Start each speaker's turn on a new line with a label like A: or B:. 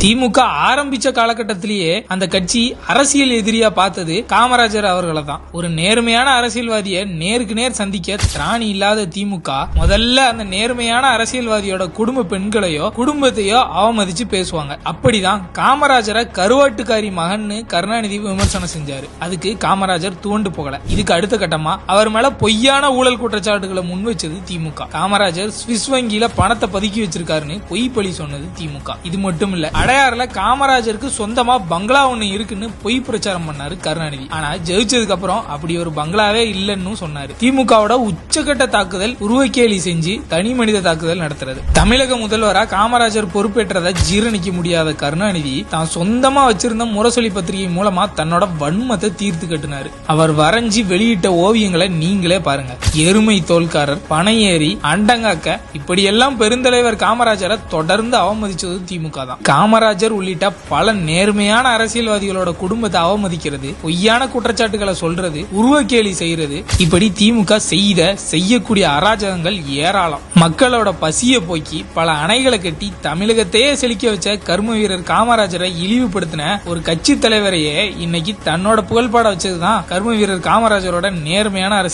A: திமுக ஆரம்பிச்ச காலகட்டத்திலேயே அந்த கட்சி அரசியல் எதிரியா பார்த்தது காமராஜர் அவர்களை தான். ஒரு நேர்மையான அரசியல்வாதியை நேருக்கு நேர் சந்திக்க திராணி இல்லாத திமுக முதல்ல அந்த நேர்மையான அரசியல்வாதியோட குடும்ப பெண்களையோ குடும்பத்தையோ அவமதிச்சு பேசுவாங்க. அப்படிதான் காமராஜரை கருவாட்டுக்காரி மகன்னு கருணாநிதி விமர்சனம் செஞ்சாரு. அதுக்கு காமராஜர் துவண்டு போகல. இதுக்கு அடுத்த கட்டமா அவர் மேல பொய்யான ஊழல் குற்றச்சாட்டுகளை முன் வச்சது திமுக. காமராஜர் ஸ்விஸ் வங்கியில பணத்தை பதுக்கி வச்சிருக்காருன்னு பொய் பழி சொன்னது திமுக. இது மட்டும் இல்ல, அடையாறுல காமராஜருக்கு சொந்தமா பங்களா ஒண்ணு இருக்குன்னு பொய் பிரச்சாரம் பண்ணாரு கருணாநிதி. ஆனா ஜெயிச்சதுக்கு அப்புறம் அப்படி ஒரு பங்களாவே இல்லன்னு சொன்னாரு. திமுகவோட உச்சகட்ட தாக்குதல் உருவக்கேலி செஞ்சு தனி மனித தாக்குதல் நடத்துறது. தமிழக முதல்வரா காமராஜர் பொறுப்பேற்றதை ஜீரணிக்க முடியாத கருணாநிதி தான் சொந்தமா வச்சிருந்த முரசொலி பத்திரிகை மூலமா தன்னோட வன்மத்தை தீர்த்து கட்டினாரு. அவர் வரைஞ்சி வெளியிட்ட ஓவியங்களை நீங்களே பாருங்க. எருமை தோல்காரர், பனையேறி, அண்டங்காக்க, இப்படியெல்லாம் பெருந்தலைவர் காமராஜரை தொடர்ந்து அவமதிச்சது திமுக தான். காமராஜர் உள்ளிட்ட பல நேர்மையான அரசியல்வாதிகளோட குடும்பத்தை அவமதிக்கிறது, பொய்யான குற்றச்சாட்டுகளை சொல்றது, உருவக்கேலி செய்யறது, இப்படி திமுக செய்யக்கூடிய அராஜகங்கள் ஏராளம். மக்களோட பசிய போக்கி பல அணைகளை கட்டி தமிழகத்தையே செழிக்க வச்ச கர்ம வீரர் காமராஜரை இழிவுபடுத்தின ஒரு கட்சி தலைவரையே இன்னைக்கு தன்னோட புகழ்பாட வச்சதுதான் கர்ம வீரர் காமராஜரோட நேர்மையான அரசியல்.